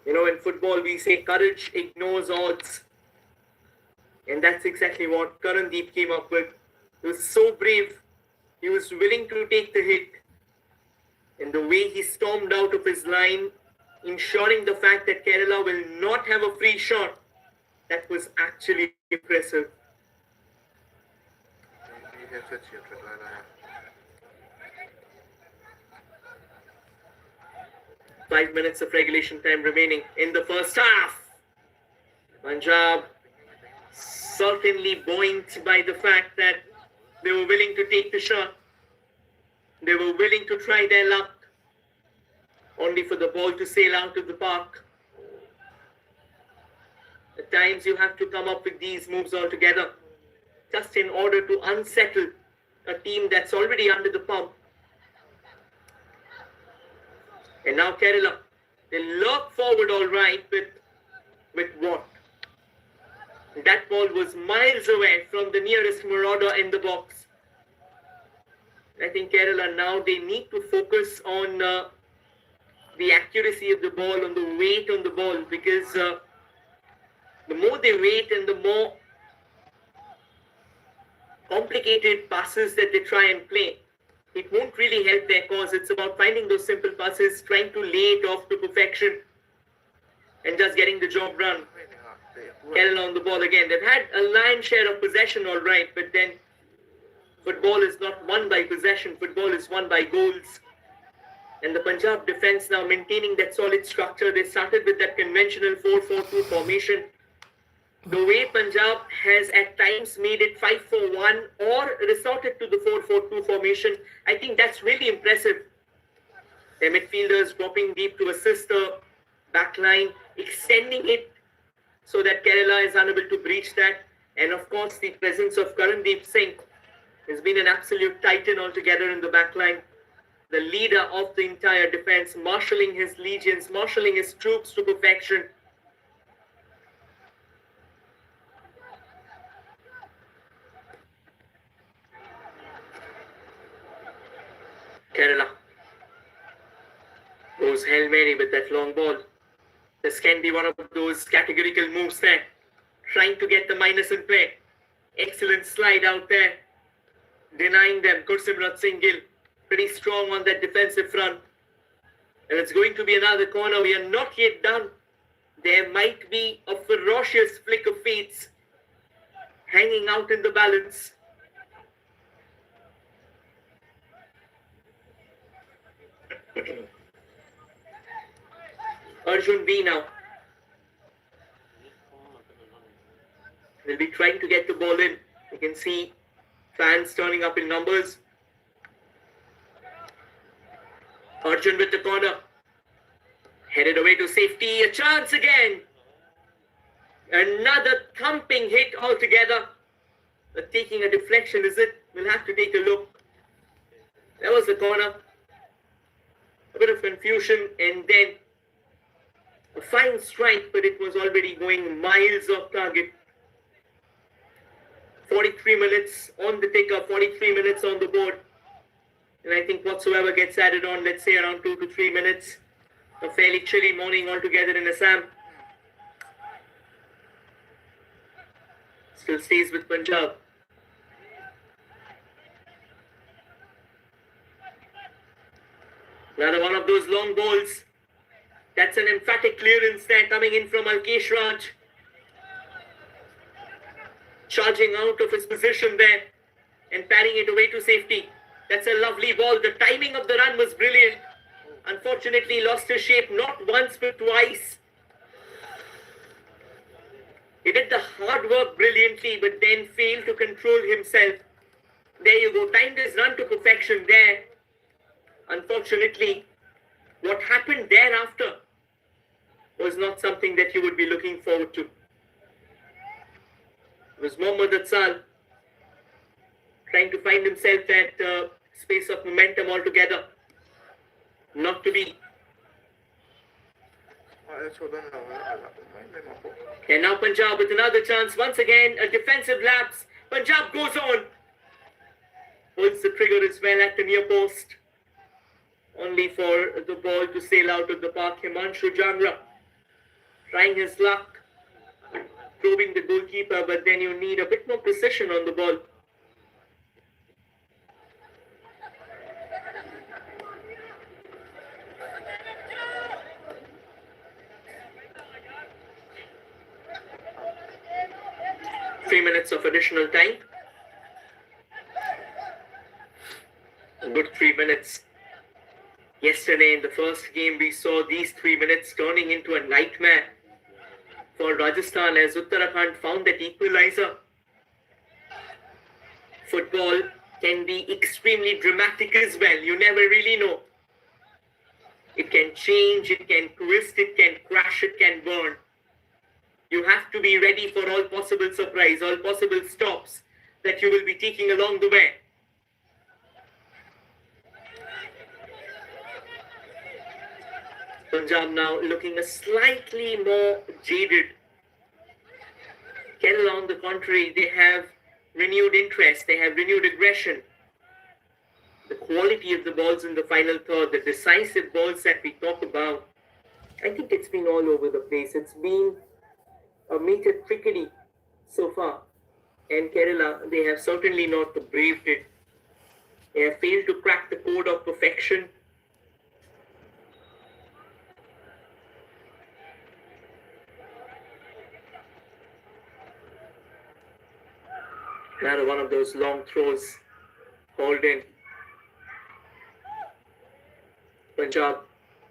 You know, in football we say courage ignores odds. And that's exactly what Karandeep came up with. He was so brave. He was willing to take the hit. And the way he stormed out of his line, ensuring the fact that Kerala will not have a free shot, that was actually impressive. 5 minutes of regulation time remaining in the first half. Punjab certainly buoyant by the fact that they were willing to take the shot. They were willing to try their luck, only for the ball to sail out of the park. At times you have to come up with these moves altogether, just in order to unsettle a team that's already under the pump. And now Kerala, they lurk forward all right with what? That ball was miles away from the nearest marauder in the box. I think Kerala now, they need to focus on the accuracy of the ball, on the weight on the ball, because the more they wait and the more complicated passes that they try and play, it won't really help their cause. It's about finding those simple passes, trying to lay it off to perfection, and just getting the job done. Kerala on the ball again. They've had a lion's share of possession, all right, but then football is not won by possession. Football is won by goals. And the Punjab defense now maintaining that solid structure. They started with that conventional 4-4-2 formation. The way Punjab has at times made it 5-4-1 or resorted to the 4-4-2 formation, I think that's really impressive. Their midfielders dropping deep to assist the back line, extending it so that Kerala is unable to breach that. And of course, the presence of Karandeep Singh has been an absolute titan altogether in the back line. The leader of the entire defense, marshalling his legions, marshalling his troops to perfection. Kerala goes Hail Mary with that long ball. This can be one of those categorical moves there. Trying to get the minus in play. Excellent slide out there. Denying them. Gursimrat Singh Gill pretty strong on that defensive front. And it's going to be another corner. We are not yet done. There might be a ferocious flick of fates hanging out in the balance. Arjun B now. They'll be trying to get the ball in. You can see fans turning up in numbers. Arjun with the corner. Headed away to safety. A chance again. Another thumping hit altogether. But taking a deflection, is it? We'll have to take a look. That was the corner. A bit of confusion and then a fine strike, but it was already going miles off target. 43 minutes on the ticker, 43 minutes on the board. And I think whatsoever gets added on, let's say around 2 to 3 minutes. A fairly chilly morning altogether in Assam. Still stays with Punjab. Another one of those long balls. That's an emphatic clearance there coming in from Alkesh Raj. Charging out of his position there and parrying it away to safety. That's a lovely ball. The timing of the run was brilliant. Unfortunately, lost his shape not once but twice. He did the hard work brilliantly but then failed to control himself. There you go. Timed his run to perfection there. Unfortunately, what happened thereafter was not something that you would be looking forward to. It was Mohammad Atsal trying to find himself that space of momentum altogether. Not to be. And now Punjab with another chance. Once again, a defensive lapse. Punjab goes on. Holds the trigger as well at the near post. Only for the ball to sail out of the park. Himanshu Jangra trying his luck, probing the goalkeeper, but then you need a bit more precision on the ball. Three minutes of additional time. A good 3 minutes. Yesterday in the first game, we saw these 3 minutes turning into a nightmare for Rajasthan as Uttarakhand found that equalizer. Football can be extremely dramatic as well. You never really know. It can change, it can twist, it can crash, it can burn. You have to be ready for all possible surprise, all possible stops that you will be taking along the way. Punjab now looking a slightly more jaded. Kerala, on the contrary, they have renewed interest, they have renewed aggression. The quality of the balls in the final third, the decisive balls that we talk about, I think it's been all over the place. It's been a meter trickery so far. And Kerala, they have certainly not braved it. They have failed to crack the code of perfection. Another one of those long throws hauled in. Punjab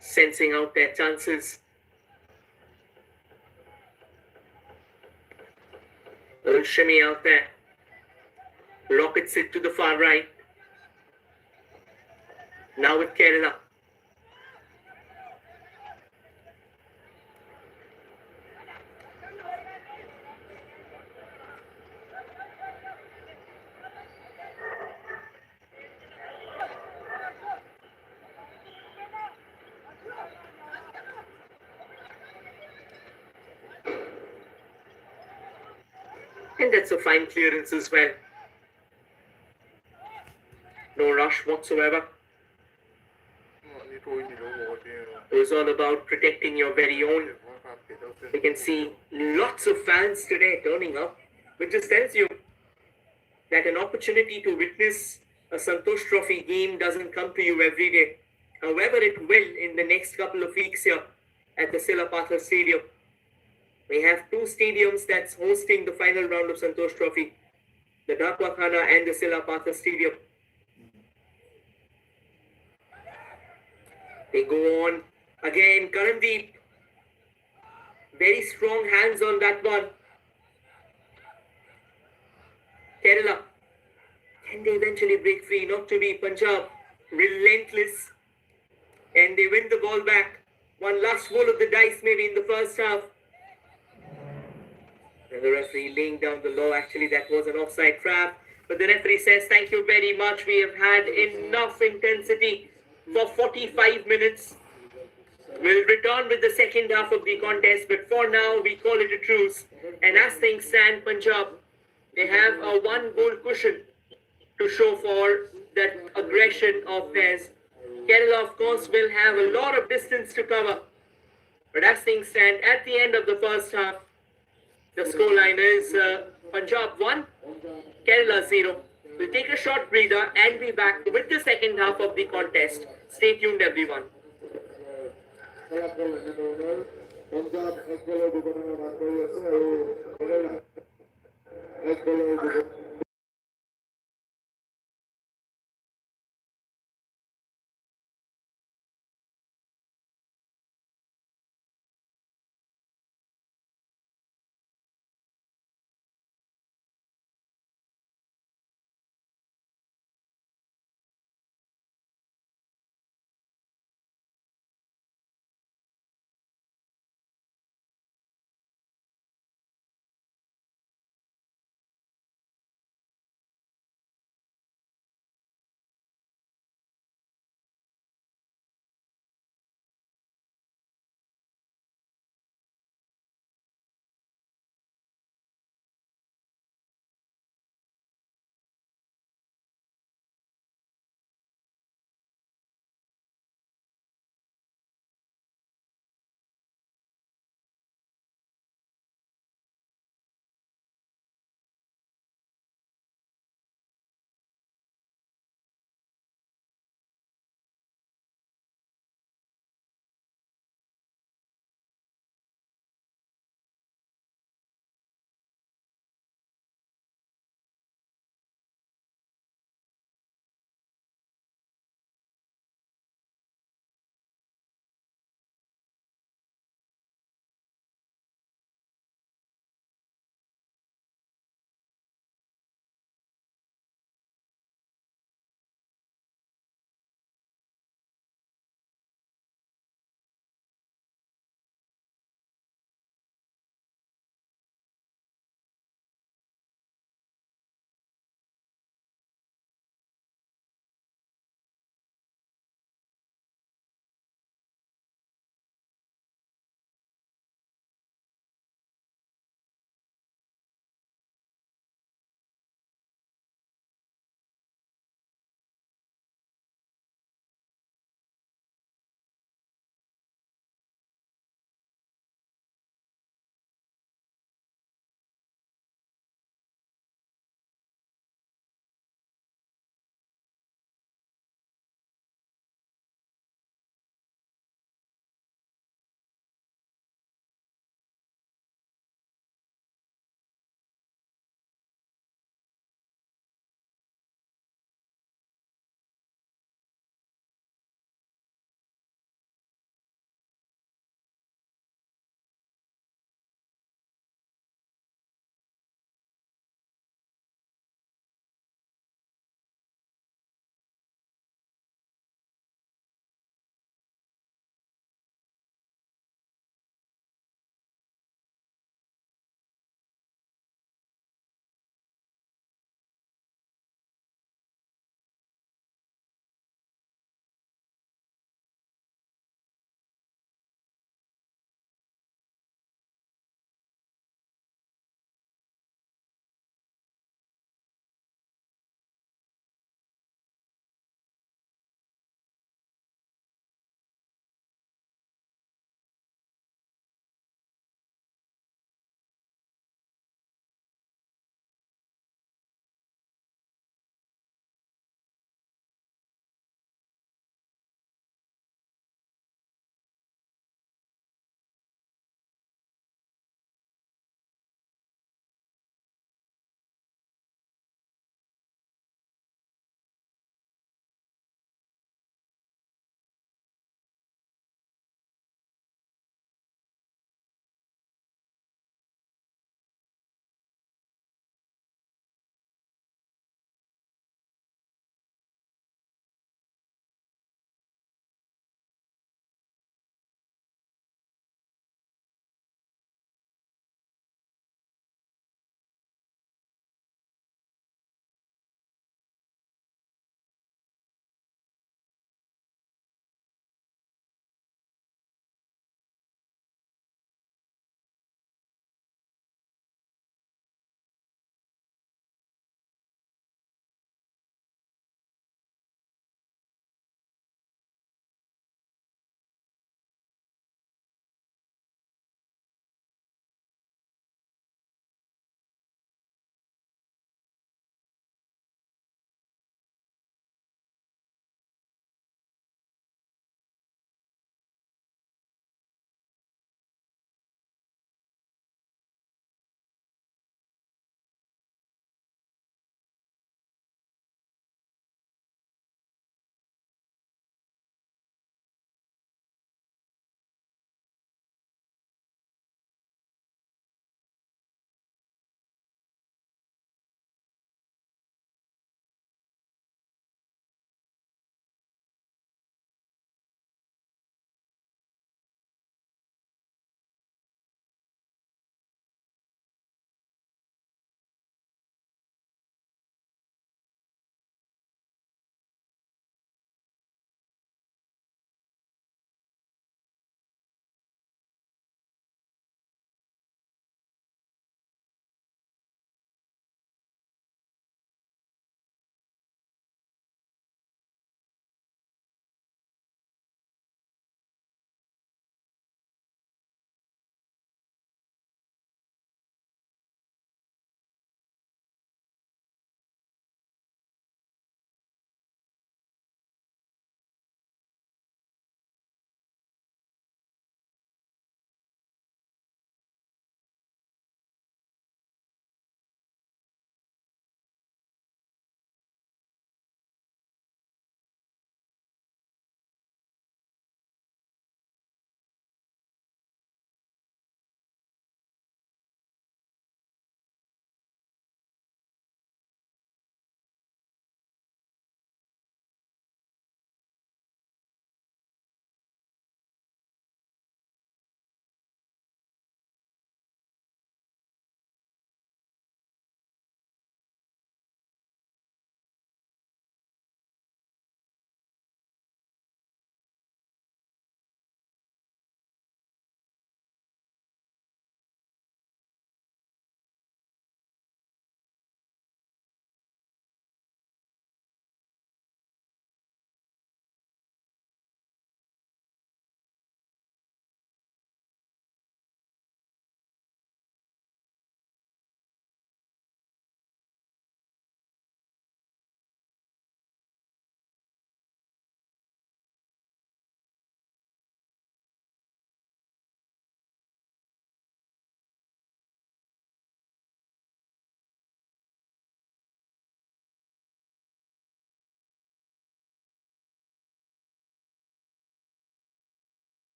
sensing out their chances. A little shimmy out there. Rockets it to the far right. Now with Kerala. And that's a fine clearance as well. No rush whatsoever. It was all about protecting your very own. We can see lots of fans today turning up, which just tells you that an opportunity to witness a Santosh Trophy game doesn't come to you every day. However, it will in the next couple of weeks here at the Silapatha Stadium. We have two stadiums that's hosting the final round of Santosh Trophy, the Dhakuakhana and the Silapatha Stadium. They go on again. Karandeep, very strong hands on that one. Kerala, can they eventually break free? Not to be. Punjab, relentless, and they win the ball back. One last roll of the dice maybe in the first half. And the referee laying down the law. Actually, that was an offside trap. But the referee says, thank you very much. We have had enough intensity for 45 minutes. We'll return with the second half of the contest. But for now, we call it a truce. And as things stand, Punjab, they have a one-goal cushion to show for that aggression of theirs. Kerala, of course, will have a lot of distance to cover. But as things stand, at the end of the first half, the scoreline is Punjab 1, Kerala 0. We'll take a short breather and be back with the second half of the contest. Stay tuned, everyone.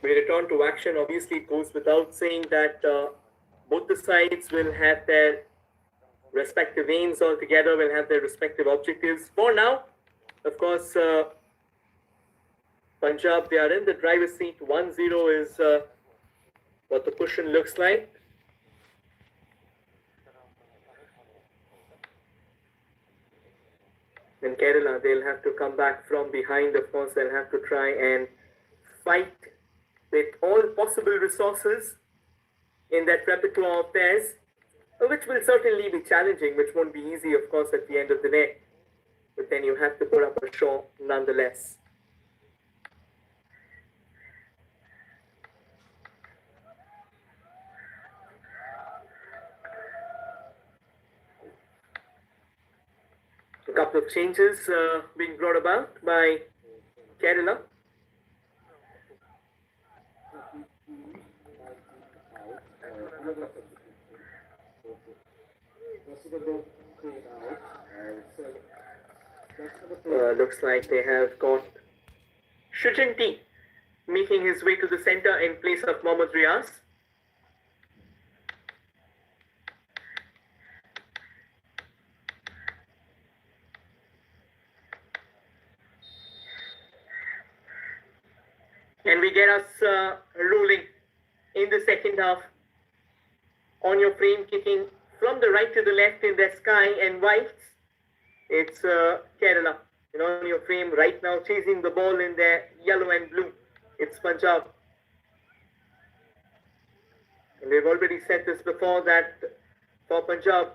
We return to action. Obviously, it goes without saying that both the sides will have their respective aims altogether, will have their respective objectives. For now, of course, Punjab, they are in the driver's seat. 1-0 is what the cushion looks like. In Kerala, they'll have to come back from behind. Of course, they'll have to try and fight with all possible resources in that repertoire of theirs, which will certainly be challenging, which won't be easy, of course, at the end of the day. But then you have to put up a show nonetheless. A couple of changes being brought about by Kerala. Looks like they have got Shujanti making his way to the center in place of Mohammad Riaz. And we get us rolling in the second half. On your frame, kicking from the right to the left in the sky and whites, it's Kerala. And on your frame right now, chasing the ball in their yellow and blue, it's Punjab. And we've already said this before that for Punjab,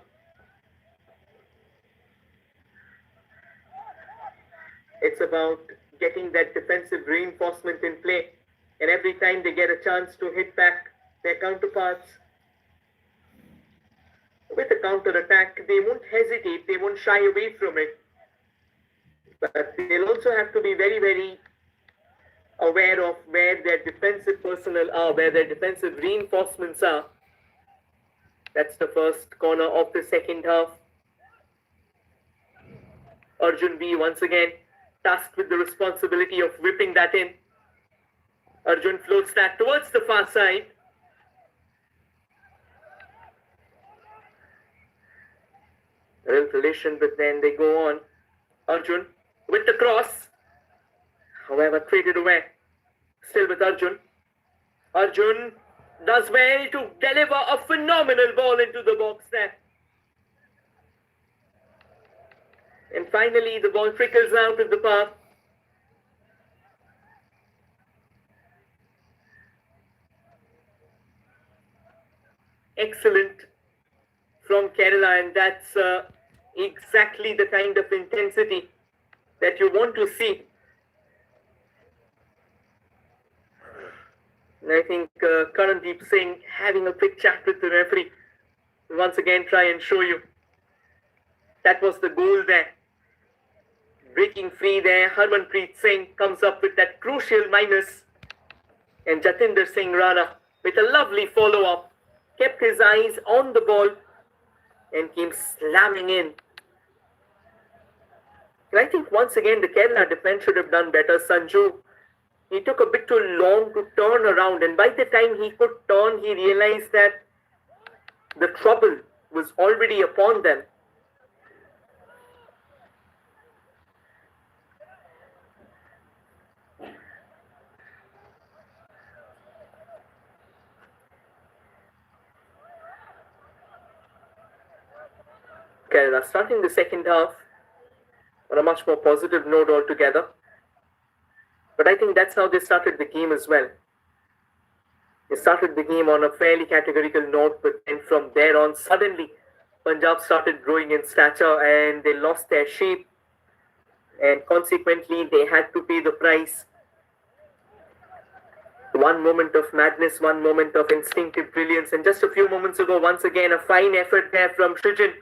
it's about getting that defensive reinforcement in play. And every time they get a chance to hit back their counterparts with a counter-attack, they won't hesitate, they won't shy away from it. But they'll also have to be very, very aware of where their defensive personnel are, where their defensive reinforcements are. That's the first corner of the second half. Arjun B once again tasked with the responsibility of whipping that in. Arjun floats that towards the far side. A little collision, but then they go on. Arjun with the cross. However, traded away. Still with Arjun. Arjun does well to deliver a phenomenal ball into the box there. And finally, the ball trickles out of the path. Excellent from Kerala, and that's exactly the kind of intensity that you want to see. And I think Karandeep Singh having a quick chat with the referee will once again try and show you. That was the goal there. Breaking free there, Harmanpreet Singh comes up with that crucial minus. And Jatinder Singh Rana with a lovely follow-up. Kept his eyes on the ball and came slamming in. And I think once again the Kerala defense should have done better. Sanju, he took a bit too long to turn around, and by the time he could turn, he realized that the trouble was already upon them. Kerala starting the second half on a much more positive note altogether. But I think that's how they started the game as well. They started the game on a fairly categorical note, but then from there on, suddenly Punjab started growing in stature and they lost their shape. And consequently, they had to pay the price. One moment of madness, one moment of instinctive brilliance. And just a few moments ago, once again, a fine effort there from Srijin,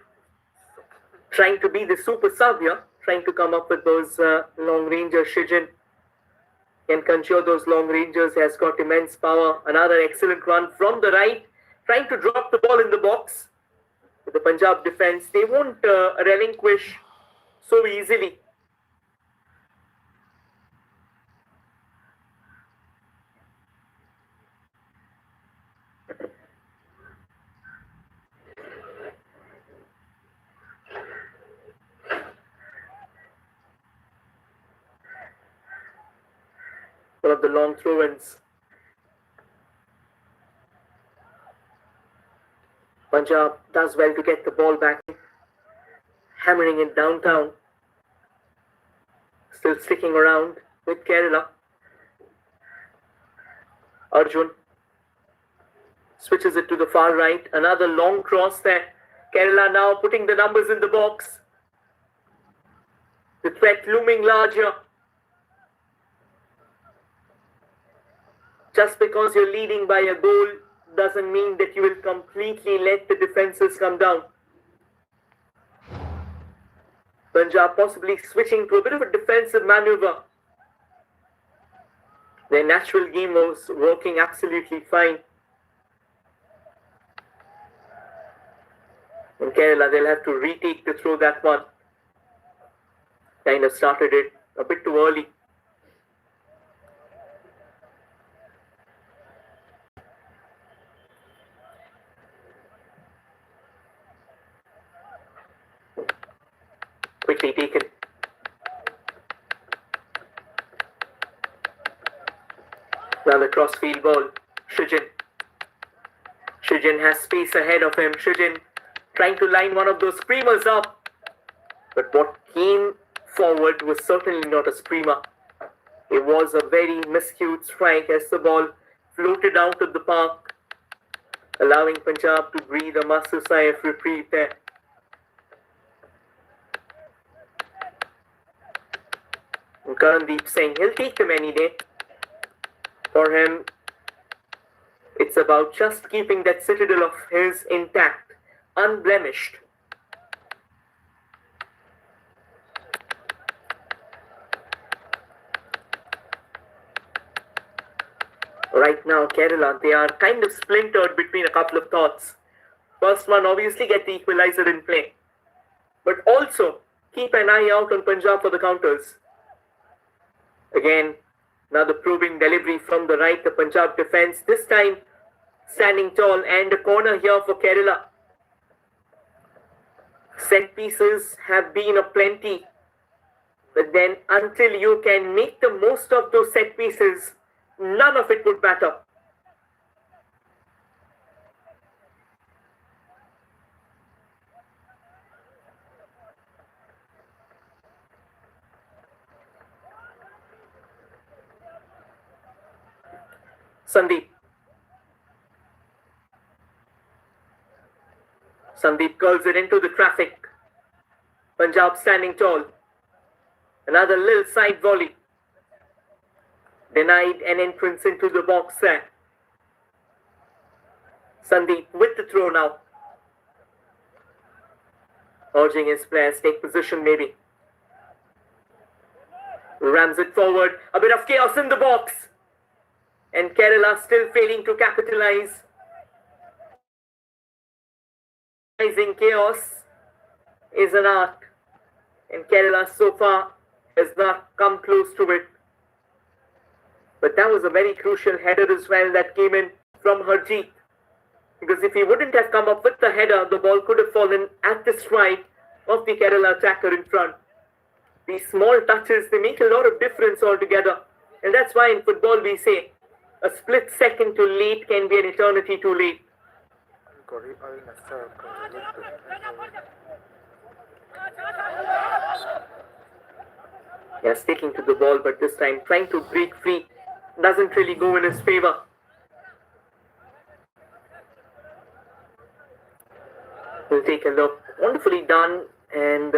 trying to be the super sub here, trying to come up with those long rangers. Srijin can conjure those long rangers, has got immense power. Another excellent run from the right, trying to drop the ball in the box. With the Punjab defense, they won't relinquish so easily. one of the long throw-ins. Punjab does well to get the ball back, hammering it downtown. Still sticking around with Kerala. Arjun switches it to the far right. Another long cross there. Kerala now putting the numbers in the box. The threat looming larger. Just because you're leading by a goal doesn't mean that you will completely let the defenses come down. Punjab possibly switching to a bit of a defensive maneuver. Their natural game was working absolutely fine. In Kerala, they'll have to retake the throw that one. Kind of started it a bit too early. Quickly taken. Another crossfield ball. Srijin. Srijin has space ahead of him. Srijin trying to line one of those screamers up. But what came forward was certainly not a screamer. It was a very miscued strike as the ball floated out of the park, allowing Punjab to breathe a massive sigh of reprieve there. And Karandeep saying he'll take them any day. For him, it's about just keeping that citadel of his intact, unblemished. Right now, Kerala, they are kind of splintered between a couple of thoughts. First one, obviously get the equalizer in play. But also, keep an eye out on Punjab for the counters. Again, another probing delivery from the right, the Punjab defense. This time, standing tall and a corner here for Kerala. Set pieces have been aplenty. But then, until you can make the most of those set pieces, none of it would matter. Sandeep. Sandeep curls it into the traffic. Punjab standing tall. Another little side volley. Denied an entrance into the box there. Sandeep with the throw now. Urging his players take position maybe. Rams it forward. A bit of chaos in the box. And Kerala still failing to capitalize. Chaos is an art. And Kerala so far has not come close to it. But that was a very crucial header as well that came in from Harjeet. Because if he wouldn't have come up with the header, the ball could have fallen at the stride of the Kerala attacker in front. These small touches, they make a lot of difference altogether. And that's why in football we say, a split second too late can be an eternity too late. Yeah, sticking to the ball, but this time trying to break free doesn't really go in his favor. We'll take a look. Wonderfully done, and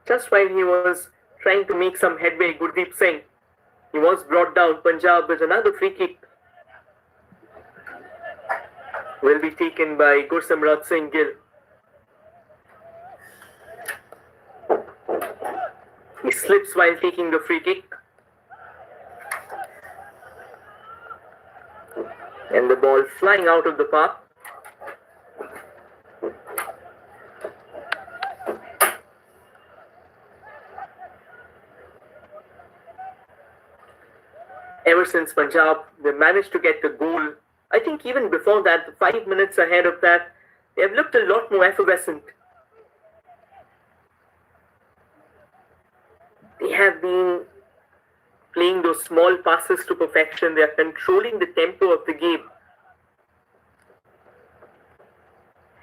just while he was trying to make some headway, Gurdeep Singh, he was brought down. Punjab with another free kick. Will be taken by Gursimrat Singh Gill. He slips while taking the free kick. And the ball flying out of the park. Ever since Punjab, they managed to get the goal. I think even before that, 5 minutes ahead of that, they have looked a lot more effervescent. They have been playing those small passes to perfection. They are controlling the tempo of the game.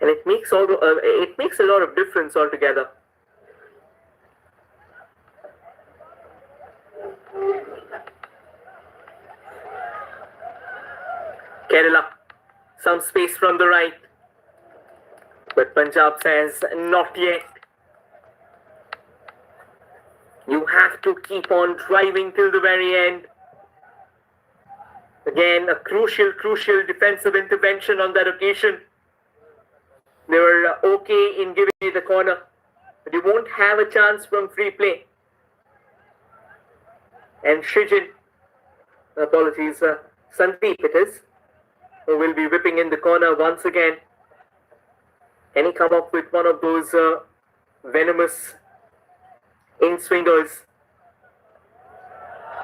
And it makes a lot of difference altogether. Kerala, some space from the right. But Punjab says, not yet. You have to keep on driving till the very end. Again, a crucial defensive intervention on that occasion. They were okay in giving you the corner, but you won't have a chance from free play. And Srijin, apologies, Sandeep it is, who will be whipping in the corner once again. Can he come up with one of those venomous in-swingers?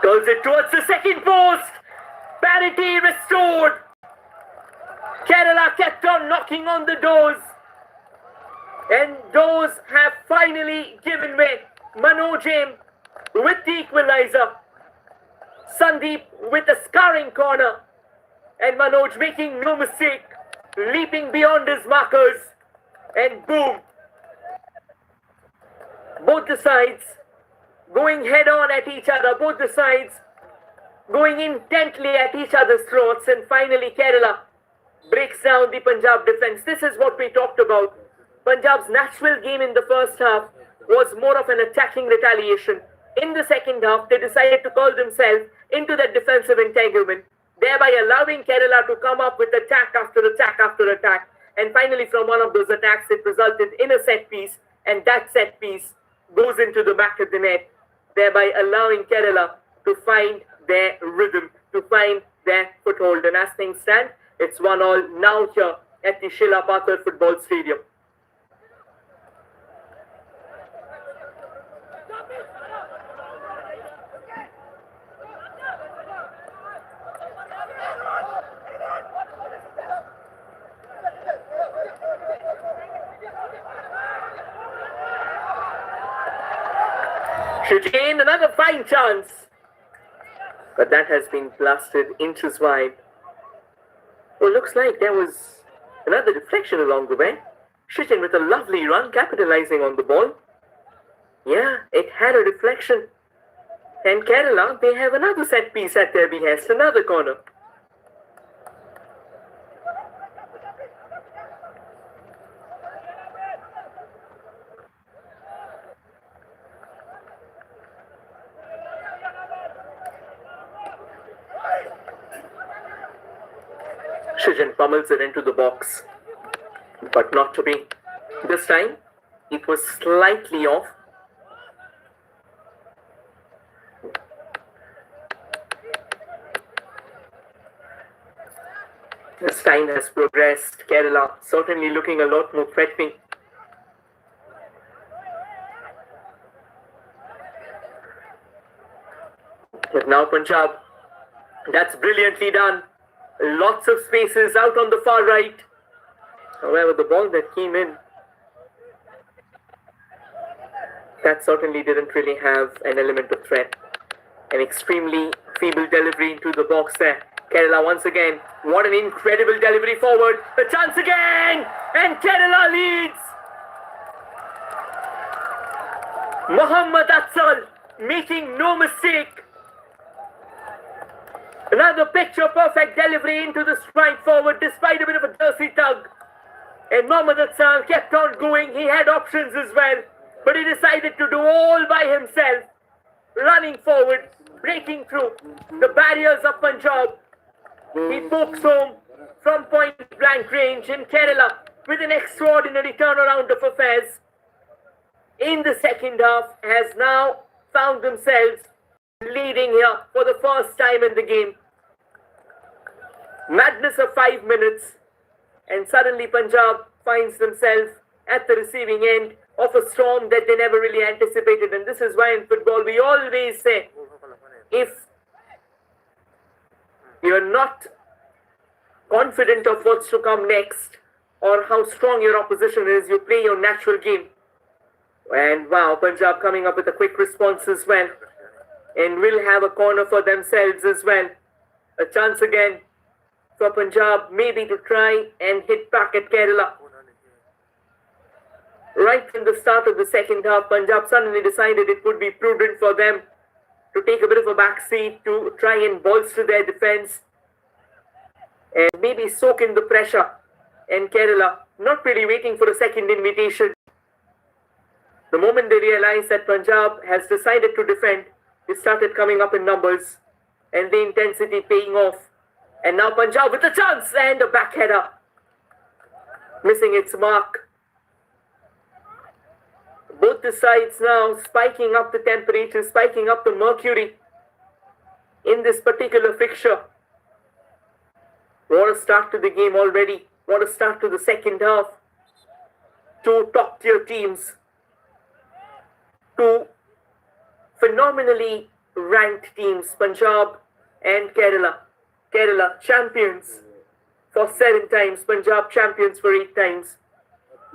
Curls it towards the second post. Parity restored. Kerala kept on knocking on the doors. And those have finally given way. Manoj Aim with the equalizer. Sandeep with a scarring corner. And Manoj making no mistake, leaping beyond his markers. And boom. Both the sides going head on at each other. Both the sides going intently at each other's throats. And finally Kerala breaks down the Punjab defense. This is what we talked about. Punjab's natural game in the first half was more of an attacking retaliation. In the second half, they decided to call themselves into that defensive entanglement, thereby allowing Kerala to come up with attack after attack after attack. And finally, from one of those attacks, it resulted in a set piece, and that set piece goes into the back of the net, thereby allowing Kerala to find their rhythm, to find their foothold. And as things stand, it's 1-1 now here at the Sheila Pathar Football Stadium. Again, another fine chance. But that has been blasted inches wide. Well, looks like there was another deflection along the way. Shichin with a lovely run, capitalizing on the ball. Yeah, it had a deflection. And Kerala, they have another set piece at their behest, another corner. Shichin pummels it into the box, but not to be. This time, it was slightly off. As time has progressed, Kerala certainly looking a lot more threatening. But now Punjab, that's brilliantly done. Lots of spaces out on the far right. However, the ball that came in, that certainly didn't really have an element of threat. An extremely feeble delivery into the box there. Kerala once again, what an incredible delivery forward. A chance again, and Kerala leads. Mohammad Atsal making no mistake. Another picture-perfect delivery into the strike forward despite a bit of a jersey tug. And Mohammad Atsal kept on going. He had options as well, but he decided to do all by himself. Running forward, breaking through the barriers of Punjab. He pokes home from point-blank range, and Kerala, with an extraordinary turnaround of affairs, in the second half, has now found themselves leading here for the first time in the game. Madness of 5 minutes, and suddenly Punjab finds themselves at the receiving end of a storm that they never really anticipated. And this is why in football we always say, if you're not confident of what's to come next or how strong your opposition is, you play your natural game. And wow, Punjab coming up with a quick response as well. and will have a corner for themselves as well. A chance again for Punjab, maybe to try and hit back at Kerala. Right from the start of the second half, Punjab suddenly decided it would be prudent for them to take a bit of a backseat to try and bolster their defence and maybe soak in the pressure. And Kerala, not really waiting for a second invitation. The moment they realized that Punjab has decided to defend, they started coming up in numbers and the intensity paying off. And now Punjab with a chance and a back header, missing its mark. Both the sides now spiking up the temperature, spiking up the mercury in this particular fixture. What a start to the game already. What a start to the second half. Two top-tier teams. Two phenomenally ranked teams, Punjab and Kerala. Kerala champions for 7 times, Punjab champions for 8 times.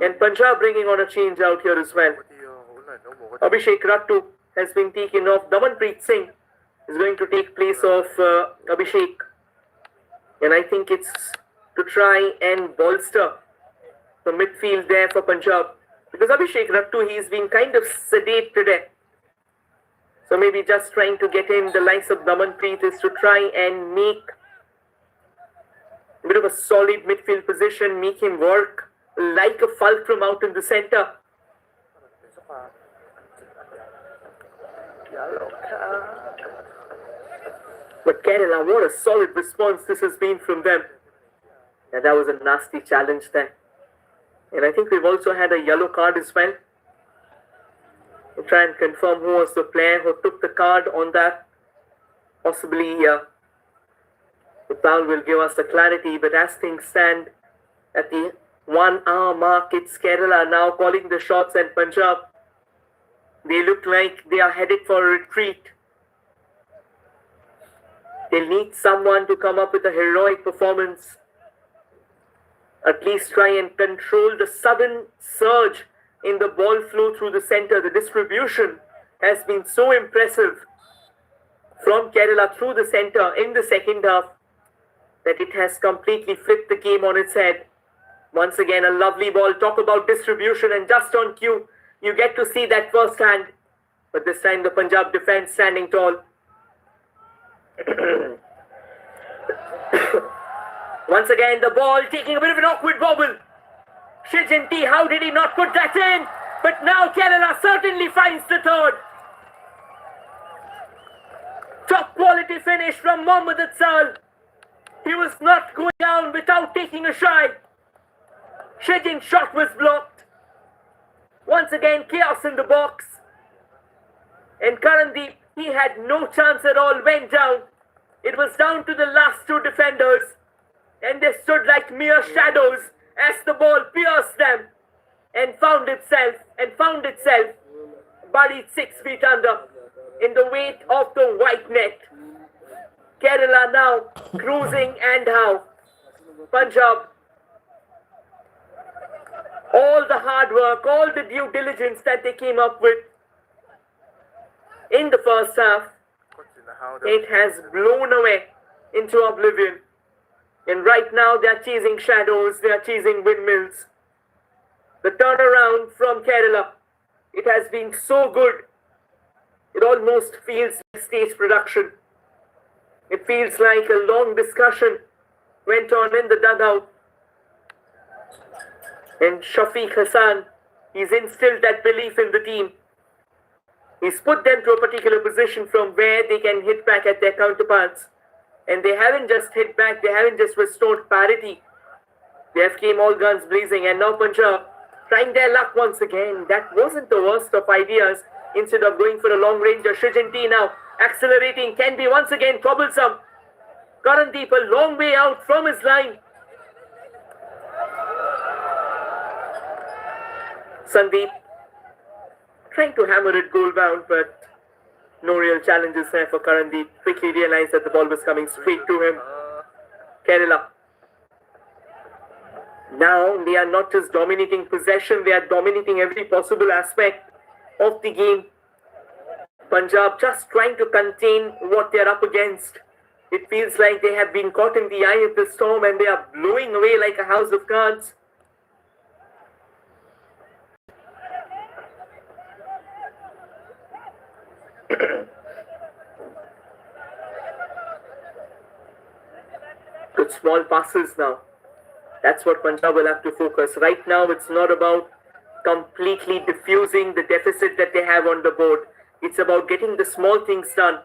And Punjab bringing on a change out here as well. Abhishek Rattu has been taken off. Damanpreet Singh is going to take place of Abhishek. And I think it's to try and bolster the midfield there for Punjab. Because Abhishek Rattu, he's been kind of sedate today. So maybe just trying to get in the likes of Damanpreet is to try and make a bit of a solid midfield position, make him work like a fulcrum out in the centre. But Kerala, what a solid response this has been from them. And that was a nasty challenge there. And I think we've also had a yellow card as well. We'll try and confirm who was the player who took the card on that. Possibly the foul will give us the clarity. But as things stand at the 1 hour mark, it's Kerala now calling the shots, and Punjab, they look like they are headed for a retreat. They'll need someone to come up with a heroic performance. At least try and control the sudden surge in the ball flow through the centre. The distribution has been so impressive from Kerala through the centre in the second half that it has completely flipped the game on its head. Once again, a lovely ball. Talk about distribution, and just on cue, you get to see that firsthand. But this time the Punjab defence standing tall. Once again, the ball taking a bit of an awkward bobble. Shijanti, how did he not put that in? But now Kerala certainly finds the third. Top quality finish from Mohammad Atsal. He was not going down without taking a shy. Shijin's shot was blocked. Once again, chaos in the box. And Karandeep, he had no chance at all, went down. It was down to the last 2 defenders. And they stood like mere shadows as the ball pierced them and found itself buried 6 feet under in the weight of the white net. Kerala now cruising, and how Punjab, all the hard work, all the due diligence that they came up with in the first half, it has blown away into oblivion. And right now they are chasing shadows, they are chasing windmills. The turnaround from Kerala, it has been so good. It almost feels like stage production. It feels like a long discussion went on in the dugout. And Shafiq Hassan, he's instilled that belief in the team. He's put them to a particular position from where they can hit back at their counterparts. And they haven't just hit back, they haven't just restored parity. They have came all guns blazing, and now Punjab trying their luck once again. That wasn't the worst of ideas. Instead of going for a long ranger, Shijanti now accelerating, can be once again troublesome. Karandeep a long way out from his line. Sandeep trying to hammer it goal bound, but no real challenges there for Karandeep. Quickly realized that the ball was coming straight to him. Kerala. Now they are not just dominating possession, they are dominating every possible aspect of the game. Punjab just trying to contain what they're up against. It feels like they have been caught in the eye of the storm and they are blowing away like a house of cards. Good small passes now. That's what Punjab will have to focus. Right now, it's not about completely diffusing the deficit that they have on the board. It's about getting the small things done.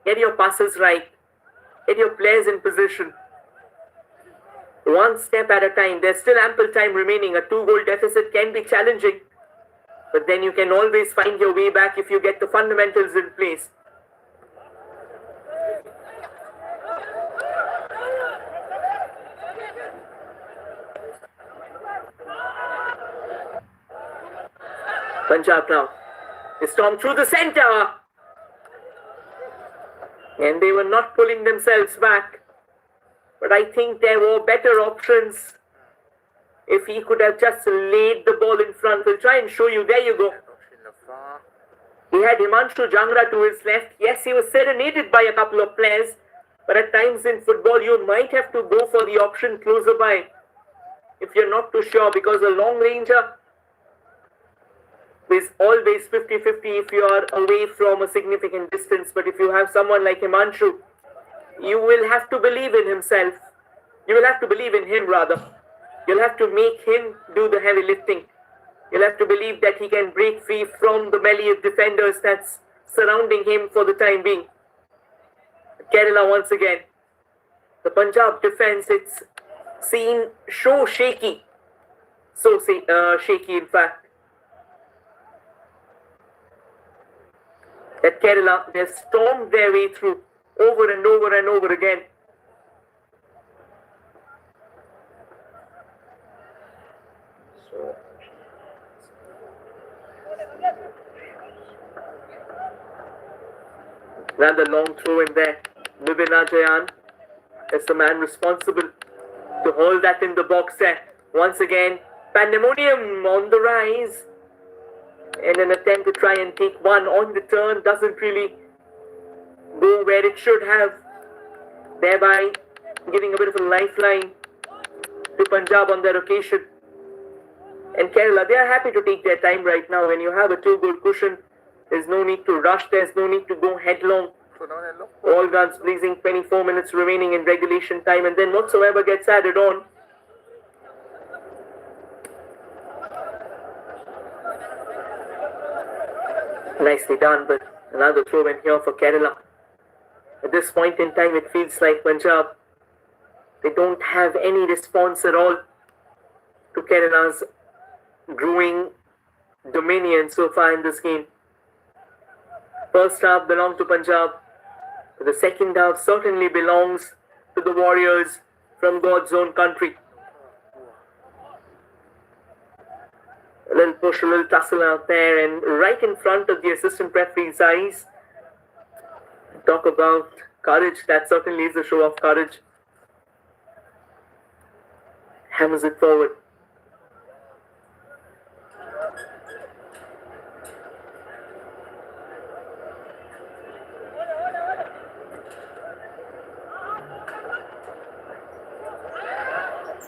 Get your passes right. Get your players in position. One step at a time. There's still ample time remaining. A 2-goal deficit can be challenging. But then you can always find your way back if you get the fundamentals in place. Punjab now. They storm through the centre. And they were not pulling themselves back. But I think there were better options. If he could have just laid the ball in front. We'll try and show you. There you go. He had Himanshu Jangra to his left. Yes, he was serenaded by a couple of players. But at times in football, you might have to go for the option closer by. If you're not too sure. Because a long ranger is always 50-50 if you are away from a significant distance. But if you have someone like Himanshu, you will have to believe in himself. You will have to believe in him rather. You'll have to make him do the heavy lifting. You'll have to believe that he can break free from the melee of defenders that's surrounding him for the time being. Kerala once again. The Punjab defense, it's seen so shaky. So shaky in fact. That Kerala, they have stormed their way through over and over and over again. Another long throw in there. Vibina Jayan is the man responsible to hold that in the box there. Once again, pandemonium on the rise. And an attempt to try and take one on the turn doesn't really go where it should have. Thereby giving a bit of a lifeline to Punjab on their occasion. And Kerala, they are happy to take their time right now. When you have a 2-goal cushion, there's no need to rush. There's no need to go headlong. All guns blazing, 24 minutes remaining in regulation time. And then whatsoever gets added on. Nicely done, but another throw in here for Kerala. At this point in time, it feels like Punjab, they don't have any response at all to Kerala's growing dominion so far in this game. First half belonged to Punjab. The second half certainly belongs to the Warriors from God's own country. A little push, a little tussle out there, and right in front of the assistant referee's eyes. Talk about courage. That certainly is a show of courage. Hammers it forward.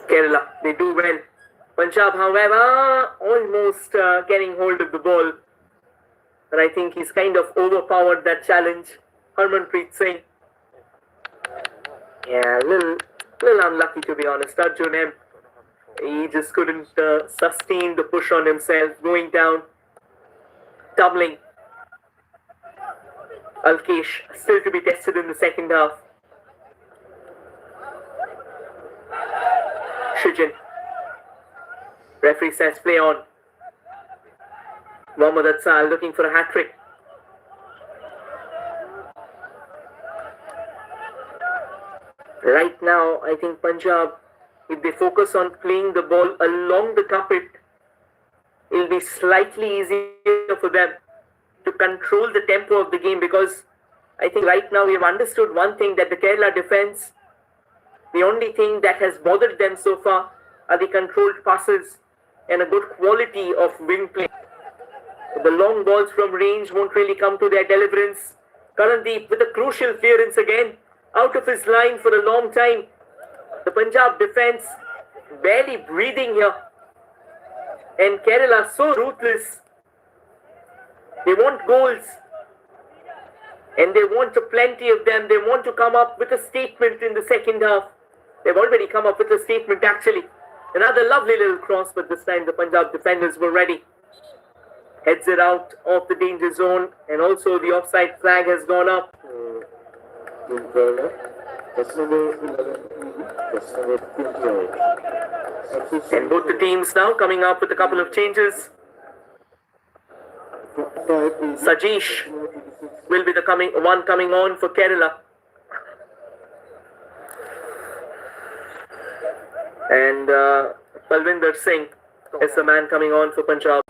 Kerala, they do well. Punjab, however, almost getting hold of the ball. But I think he's kind of overpowered that challenge. Harmanpreet Singh. Yeah, a little unlucky to be honest. Arjun M. He just couldn't sustain the push on himself. Going down. Doubling. Alkesh still to be tested in the second half. Shijin. Referee says play on. Mohammad Atsal looking for a hat-trick. Right now, I think Punjab, if they focus on playing the ball along the carpet, it'll be slightly easier for them to control the tempo of the game, because I think right now we have understood one thing, that the Kerala defense, the only thing that has bothered them so far are the controlled passes and a good quality of wing play. The long balls from range won't really come to their deliverance. Karandeep with a crucial clearance again. Out of his line for a long time. The Punjab defence barely breathing here. And Kerala so ruthless. They want goals. And they want plenty of them. They want to come up with a statement in the second half. They've already come up with a statement actually. Another lovely little cross, but this time the Punjab defenders were ready. Heads it out of the danger zone, and also the offside flag has gone up. And both the teams now coming up with a couple of changes. Sajesh will be the one coming on for Kerala. And Balwinder Singh is the man coming on for Punjab.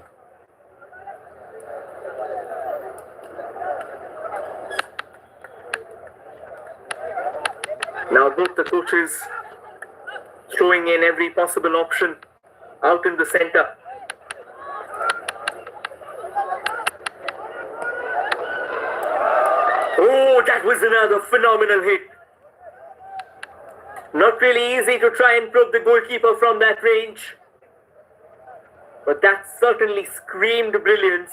Now both the coaches throwing in every possible option out in the centre. Oh, that was another phenomenal hit. Not really easy to try and probe the goalkeeper from that range. But that certainly screamed brilliance.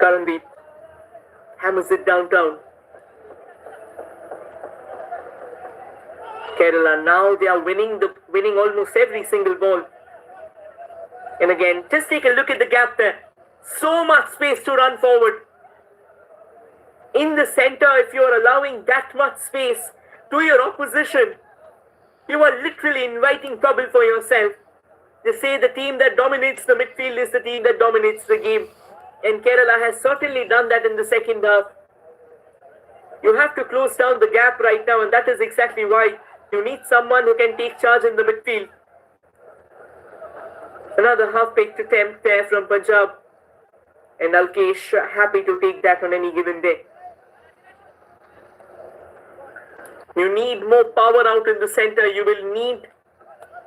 Karandeep hammers it downtown. Kerala now they are winning almost every single ball. And again, just take a look at the gap there. So much space to run forward. In the centre, if you are allowing that much space to your opposition, you are literally inviting trouble for yourself. They say the team that dominates the midfield is the team that dominates the game. And Kerala has certainly done that in the second half. You have to close down the gap right now, and that is exactly why you need someone who can take charge in the midfield. Another half-baked attempt there from Punjab. And Alkesh happy to take that on any given day. You need more power out in the centre. You will need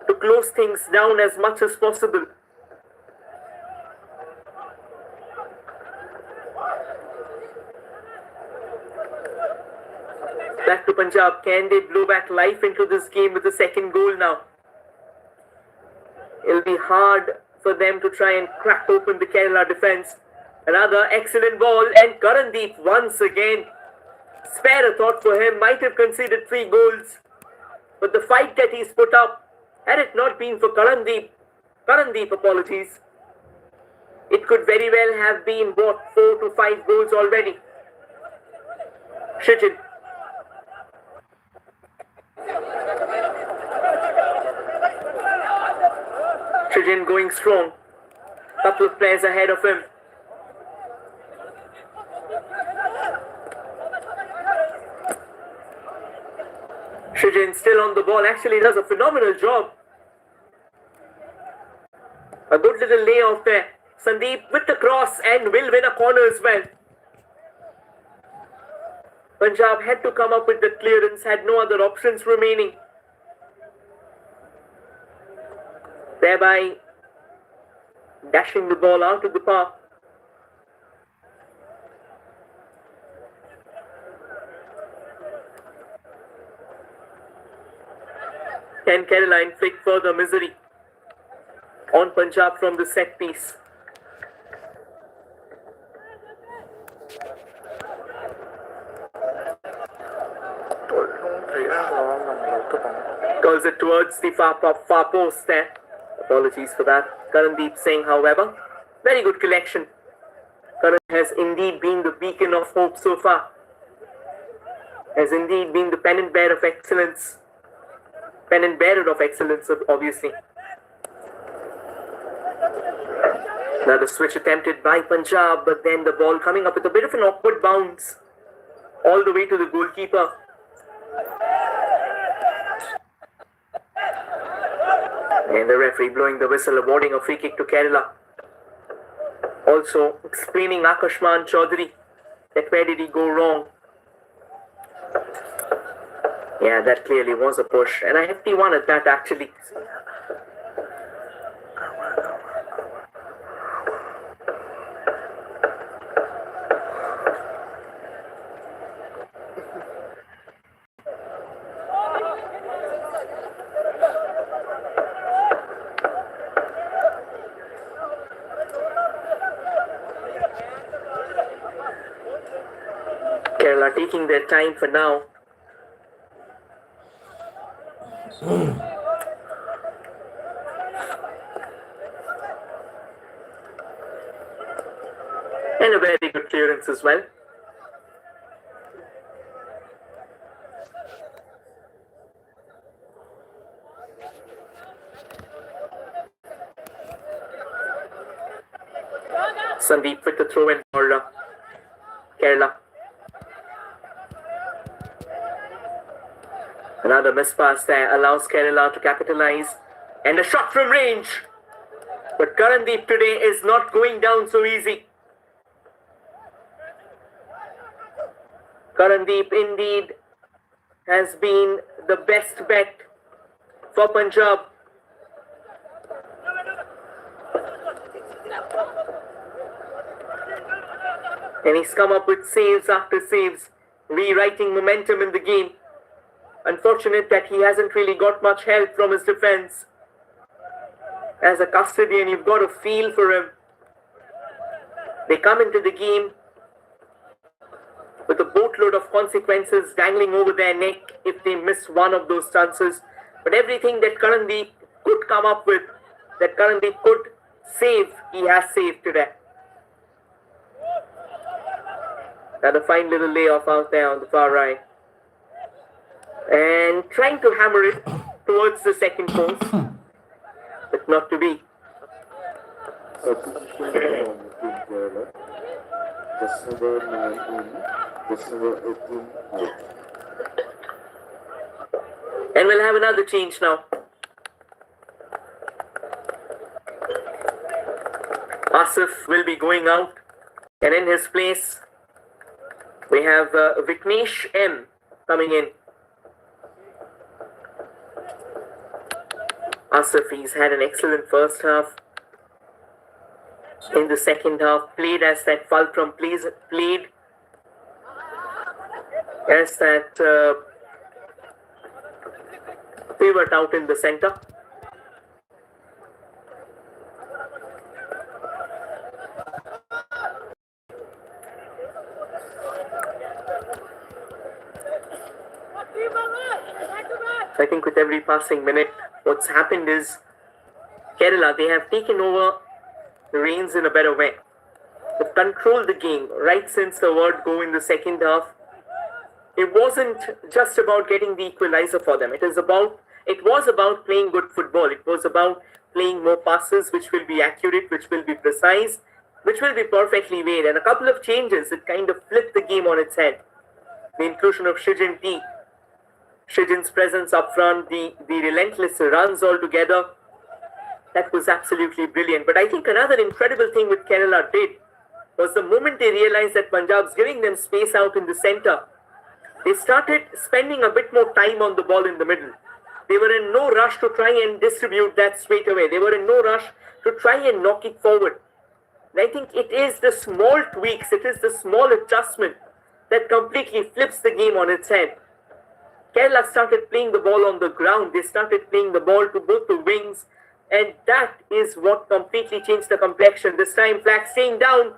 to close things down as much as possible. Back to Punjab. Can they blow back life into this game with the second goal now? It'll be hard for them to try and crack open the Kerala defence. Another excellent ball, and Karandeep once again. Spare a thought for him, might have conceded 3 goals. But the fight that he's put up, had it not been for Karandeep, apologies, it could very well have been, 4 to 5 goals already. Shijin. Shijin going strong. Couple of players ahead of him. Shijin still on the ball, actually does a phenomenal job. A good little layoff there. Sandeep with the cross and will win a corner as well. Punjab had to come up with the clearance, had no other options remaining. Thereby dashing the ball out of the park. Can Kerala inflict further misery on Punjab from the set piece? Calls it towards the far post there. Apologies for that. Karandeep Singh, however, very good collection. Karan has indeed been the beacon of hope so far. Has indeed been the pennant bearer of excellence. Pennant bearer of excellence, obviously. Now the switch attempted by Punjab, but then the ball coming up with a bit of an awkward bounce all the way to the goalkeeper. And the referee blowing the whistle, awarding a free kick to Kerala. Also explaining Akashman Chaudhary that where did he go wrong. Yeah, that clearly was a push, and a hefty one at that actually. Kerala taking their time for now. And a very good clearance as well. Sandeep with the throw in for Kerala. Another miss pass there allows Kerala to capitalize. And a shot from range. But Karandeep today is not going down so easy. Karandeep indeed has been the best bet for Punjab. And he's come up with saves after saves, rewriting momentum in the game. Unfortunate that he hasn't really got much help from his defense. As a custodian, you've got to feel for him. They come into the game with a boatload of consequences dangling over their neck if they miss one of those chances. But everything that Karandeep could come up with, that Karandeep could save, he has saved today. Got a fine little layoff out there on the far right. And trying to hammer it towards the second post, but not to be. And we'll have another change now. Asif will be going out, and in his place we have Viknesh M coming in. Asif, he's had an excellent first half. In the second half, played as that fulcrum, played as that pivot out in the center. I think with every passing minute, what's happened is Kerala, they have taken over the reins in a better way. They've controlled the game right since the word go in the second half. It wasn't just about getting the equalizer for them. It was about playing good football. It was about playing more passes, which will be accurate, which will be precise, which will be perfectly weighed. And a couple of changes, it kind of flipped the game on its head. The inclusion of Shijin T. Shijin's presence up front, the relentless runs altogether, that was absolutely brilliant. But I think another incredible thing with Kerala did was the moment they realized that Punjab's giving them space out in the center, they started spending a bit more time on the ball in the middle. They were in no rush to try and distribute that straight away. They were in no rush to try and knock it forward. And I think it is the small tweaks, it is the small adjustment that completely flips the game on its head. Kerala started playing the ball on the ground. They started playing the ball to both the wings. And that is what completely changed the complexion. This time, flag staying down.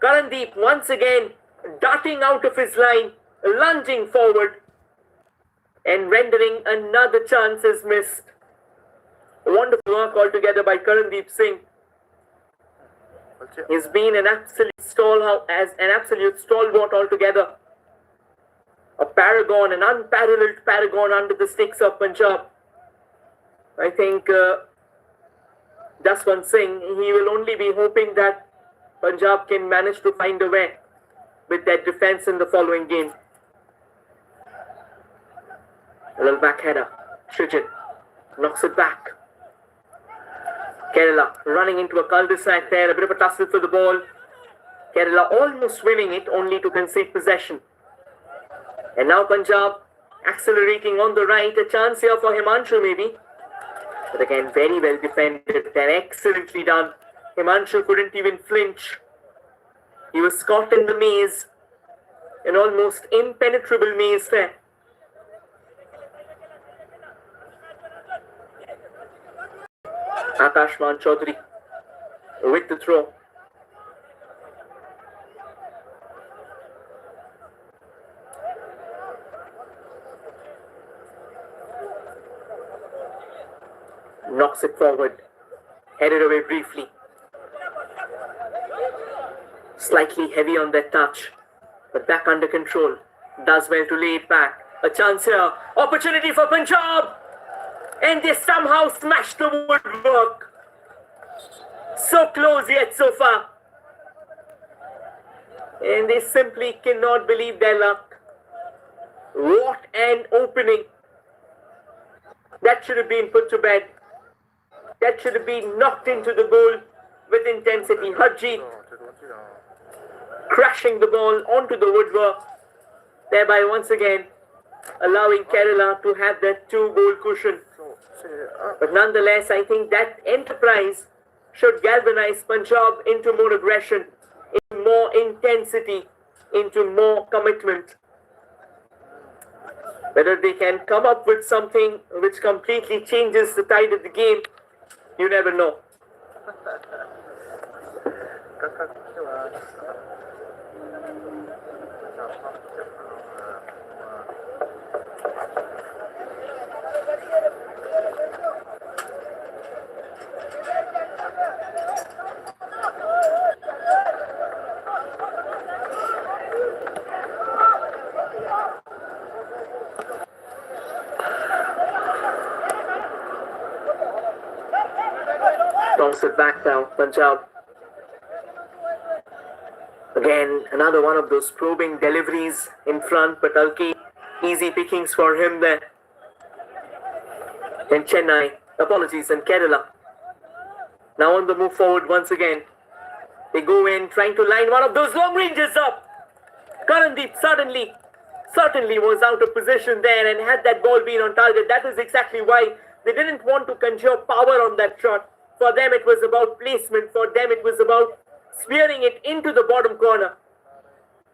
Karandeep once again darting out of his line, lunging forward, and rendering another chance is missed. Wonderful work altogether by Karandeep Singh. He's been an absolute stalwart altogether. A paragon, an unparalleled paragon under the sticks of Punjab. I think Jaswant Singh, he will only be hoping that Punjab can manage to find a way with their defense in the following game. A little back header. Shrijit knocks it back. Kerala running into a cul-de-sac there, a bit of a tussle for the ball. Kerala almost winning it, only to concede possession. And now Punjab accelerating on the right. A chance here for Himanshu maybe. But again, very well defended and excellently done. Himanshu couldn't even flinch. He was caught in the maze, an almost impenetrable maze there. Akashman Chaudhary with the throw. Knocks it forward, headed away briefly. Slightly heavy on that touch, but back under control. Does well to lay it back. A chance here, opportunity for Punjab, and they somehow smash the woodwork. So close yet so far, and they simply cannot believe their luck. What an opening! That should have been put to bed. That should have been knocked into the goal with intensity. Harjeet crashing the ball onto the woodwork, thereby once again allowing Kerala to have that 2-goal cushion. But nonetheless, I think that enterprise should galvanize Punjab into more aggression, into more intensity, into more commitment. Whether they can come up with something which completely changes the tide of the game, you never know. Toss it back now, Punjab. Again, another one of those probing deliveries in front, but Alki, easy pickings for him there. And Chennai, apologies, and Kerala. Now on the move forward once again. They go in, trying to line one of those long ranges up. Karandeep certainly was out of position there, and had that ball been on target, that is exactly why they didn't want to conjure power on that shot. For them, it was about placement. For them, it was about spearing it into the bottom corner.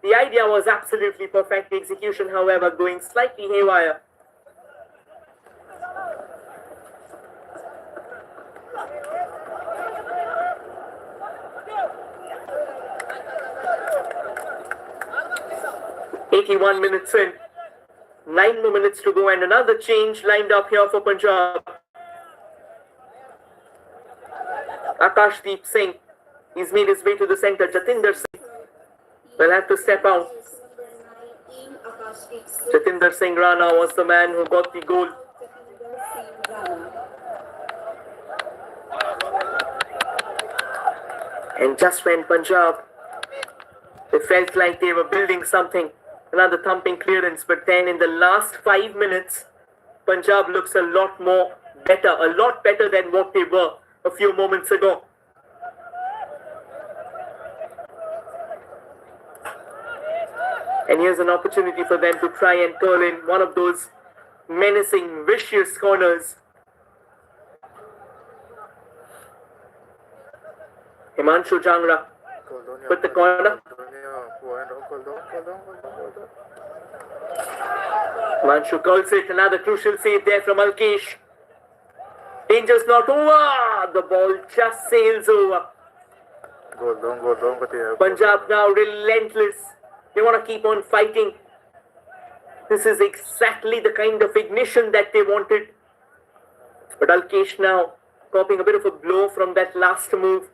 The idea was absolutely perfect. The execution, however, going slightly haywire. "81 minutes in, 9 more minutes to go, and another change lined up here for Punjab. Akashdeep Singh, he's made his way to the center. Jatinder Singh will have to step out. Jatinder Singh Rana was the man who got the goal. And just when Punjab, they felt like they were building something, another thumping clearance, but then in the last 5 minutes, Punjab looks a lot better than what they were a few moments ago. And here's an opportunity for them to try and curl in one of those menacing, vicious corners. Himanshu Jangra with the corner. Himanshu curls it, another crucial save there from Alkesh. Danger's not over. The ball just sails over. Punjab now relentless. They want to keep on fighting. This is exactly the kind of ignition that they wanted. But Alkesh now copying a bit of a blow from that last move.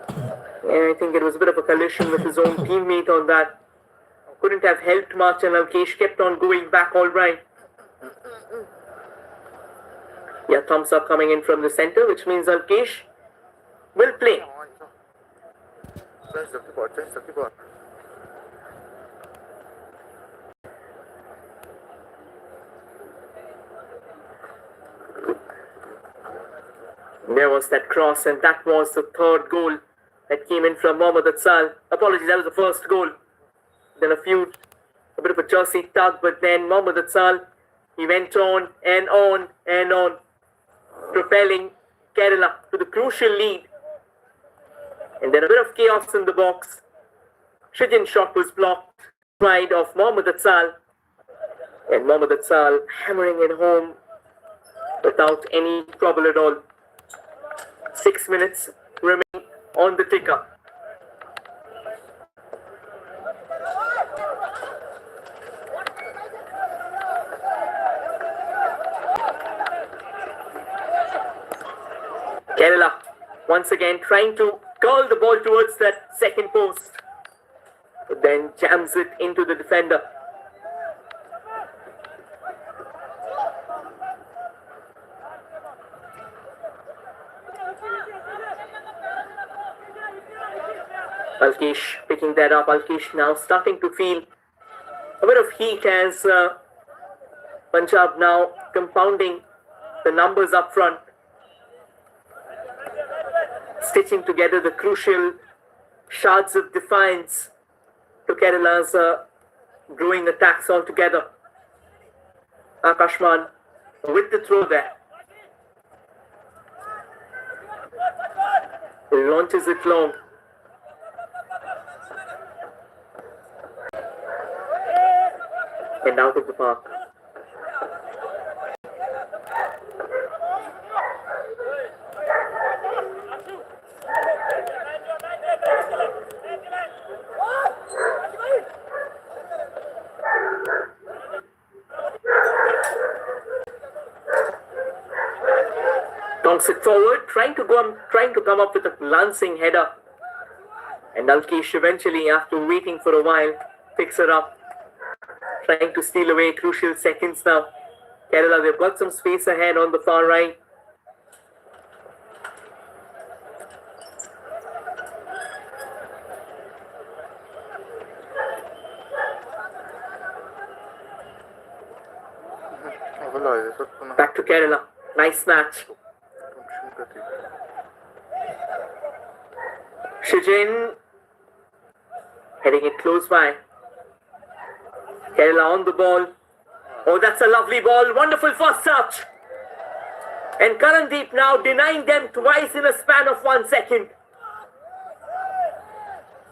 And I think it was a bit of a collision with his own teammate on that. Couldn't have helped much, and Alkesh kept on going back all right. Yeah, thumbs up coming in from the center, which means Alkesh will play. There was that cross, and that was the third goal that came in from Mohammad Atsal. Apologies, that was the first goal. Then a few A bit of a jersey tug, but then Mohammad Atsal, he went on and on and on, propelling Kerala to the crucial lead. And then a bit of chaos in the box. Shijin's shot was blocked wide of Mohammad Atsal. And Mohammad Atsal hammering it home without any trouble at all. 6 minutes remain on the ticker. Kerala once again trying to curl the ball towards that second post, but then jams it into the defender. Alkesh picking that up. Alkesh now starting to feel a bit of heat as Punjab now compounding the numbers up front, stitching together the crucial shards of defiance to Kerala's growing attacks altogether. Akashman with the throw there. He launches it long. And out of the park. Donks it forward, trying to come up with a lancing header. And Alkesh eventually, after waiting for a while, picks it up. Trying to steal away crucial seconds now. Kerala, they've got some space ahead on the far right. Back to Kerala. Nice match. Shijin heading it close by. Kerala on the ball. Oh, that's a lovely ball. Wonderful first touch. And Karandeep now denying them twice in a span of 1 second.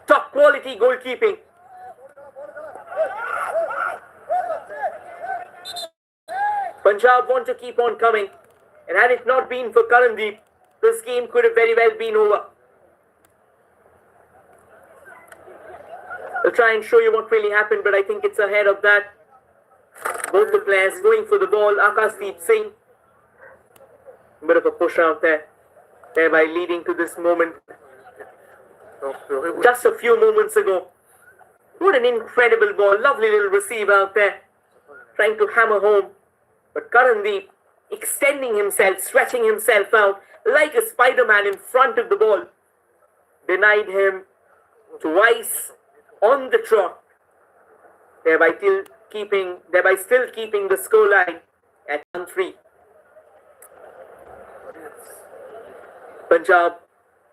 Top quality goalkeeping. Punjab want to keep on coming. And had it not been for Karandeep, this game could have very well been over. I'll try and show you what really happened, but I think it's ahead of that. Both the players going for the ball. Akashdeep Singh, a bit of a push out there, thereby leading to this moment. Just a few moments ago. What an incredible ball. Lovely little receive out there. Trying to hammer home. But Karandeep extending himself, stretching himself out like a Spider-Man in front of the ball. Denied him twice on the trot, thereby still keeping the scoreline at 1-3. Punjab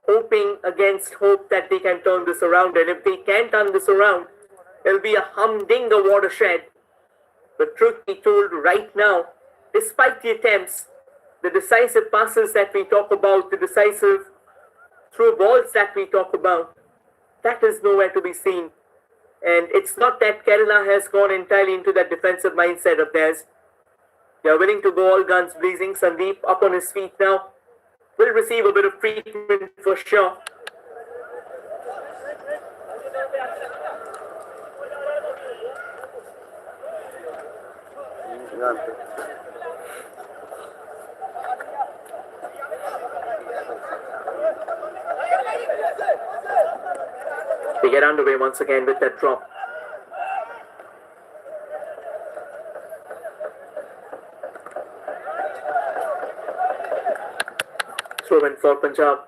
hoping against hope that they can turn this around, and if they can turn this around, it'll be a humdinger watershed. But truth be told, right now, despite the attempts, the decisive passes that we talk about, the decisive through balls that we talk about, that is nowhere to be seen. And it's not that Kerala has gone entirely into that defensive mindset of theirs. They are willing to go all guns blazing. Sandeep up on his feet now. Will receive a bit of treatment for sure. They get underway once again with that drop. Throw in for Punjab.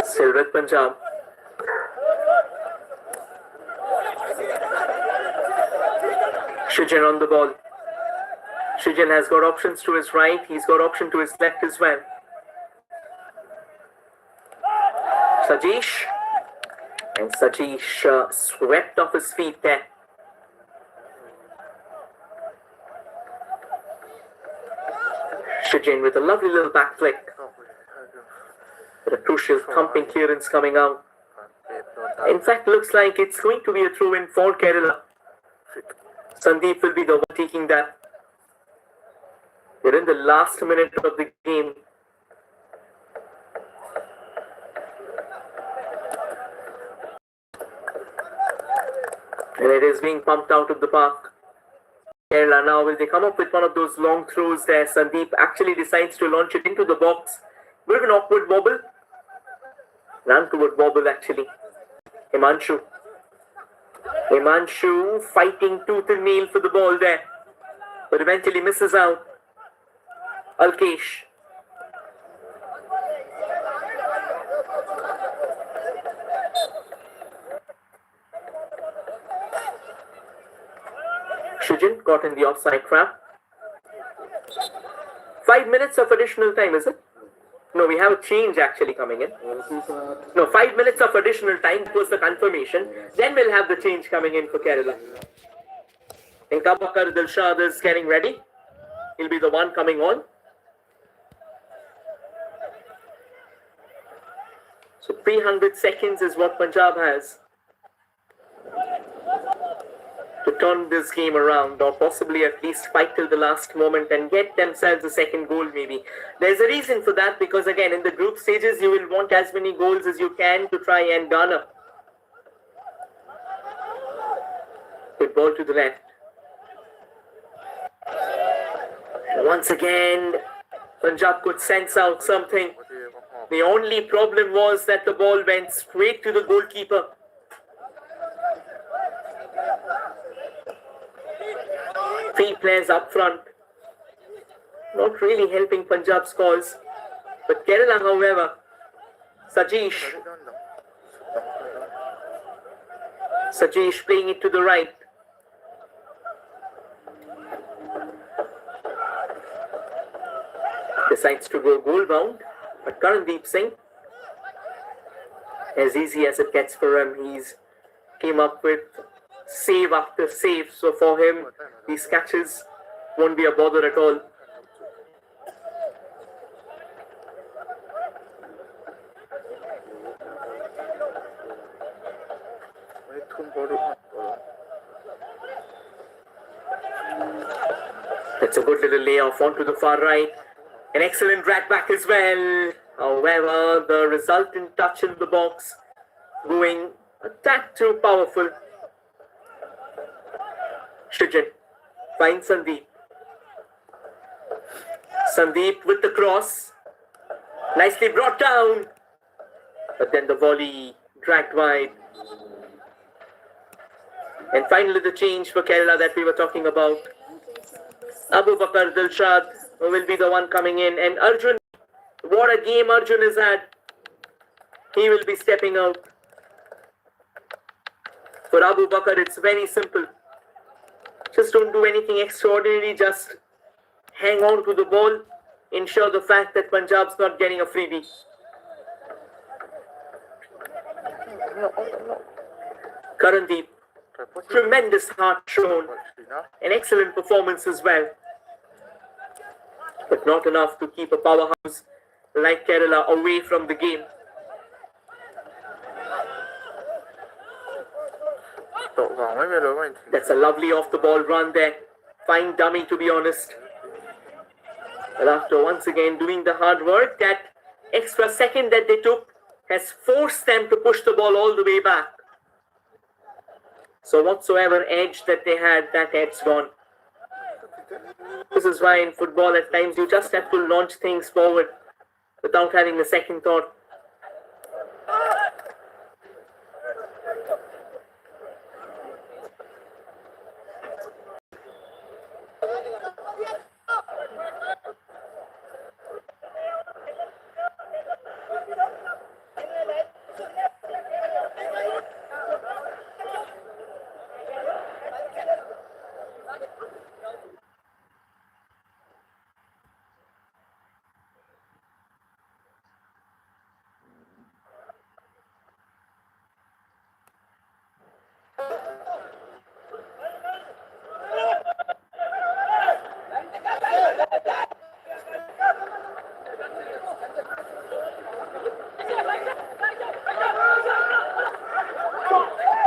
Still with Punjab. Shujan on the ball. Shujan has got options to his right. He's got option to his left as well. Sajesh. And Sajesh swept off his feet there. Shujan with a lovely little back flick. But a crucial thumping clearance coming out. In fact, looks like it's going to be a throw-in for Kerala. Sandeep will be the one taking that. We're in the last minute of the game. And it is being pumped out of the park. Kerala now, will they come up with one of those long throws there? Sandeep actually decides to launch it into the box. Bit of an awkward wobble. An untoward wobble actually. Himanshu fighting tooth and nail for the ball there. But eventually misses out. Alkesh. Shujan caught in the offside trap. 5 minutes of additional time, is it? No, we have a change actually coming in. No, 5 minutes of additional time was the confirmation. Then we'll have the change coming in for Kerala. And Kabakar Dilshad is getting ready. He'll be the one coming on. So 300 seconds is what Punjab has to turn this game around, or possibly at least fight till the last moment and get themselves a second goal maybe. There's a reason for that, because again, in the group stages, you will want as many goals as you can to try and garner. Good ball to the left. Once again, Punjab could sense out something. The only problem was that the ball went straight to the goalkeeper. Three players up front. Not really helping Punjab's cause. But Kerala, however, Sajesh playing it to the right. Decides to go goal bound. But Karandeep Singh, as easy as it gets for him, he's came up with save after save. So for him, these catches won't be a bother at all. That's a good little layoff onto the far right. An excellent drag back as well. However, the resultant touch in the box going a tad too powerful. Shujan finds Sandeep. Sandeep with the cross. Nicely brought down. But then the volley dragged wide. And finally the change for Kerala that we were talking about. Abu Bakar Dilshad will be the one coming in. And Arjun, what a game Arjun has had. He will be stepping out. For Abu Bakar, it's very simple. Just don't do anything extraordinary. Just hang on to the ball. Ensure the fact that Punjab's not getting a freebie. Karandeep, tremendous heart shown. An excellent performance as well. But not enough to keep a powerhouse like Kerala away from the game. That's a lovely off-the-ball run there. Fine dummy, to be honest. But after once again doing the hard work, that extra second that they took has forced them to push the ball all the way back. So whatsoever edge that they had, that edge's gone. This is why in football at times you just have to launch things forward without having a second thought.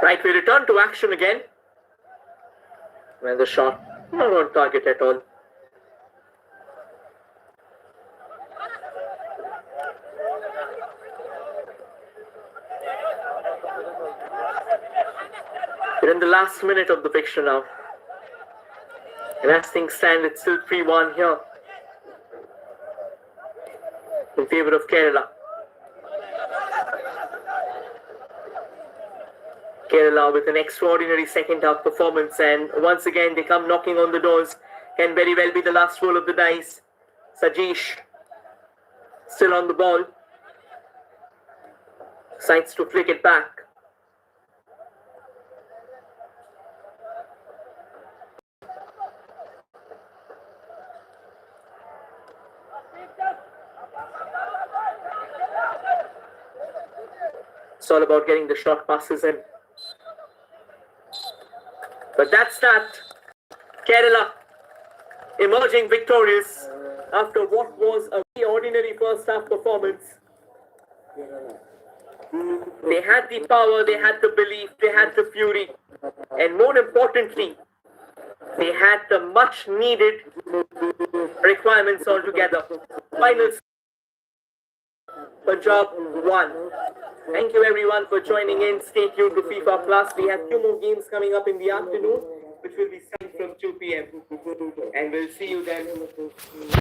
Right, we return to action again. Well, the shot not on target at all. We're in the last minute of the fixture now. And as things stand, it's still 3-1 here in favour of Kerala. Kerala with an extraordinary second half performance, and once again they come knocking on the doors. Can very well be the last roll of the dice. Sajesh still on the ball. Decides to flick it back. It's all about getting the short passes in. But that's that. Kerala emerging victorious after what was a very ordinary first half performance. They had the power, they had the belief, they had the fury, and more importantly, they had the much needed requirements altogether. Final Punjab 1. Thank you everyone for joining in. Stay tuned to FIFA Plus. We have 2 more games coming up in the afternoon, which will be starting from 2 p.m. And we'll see you then.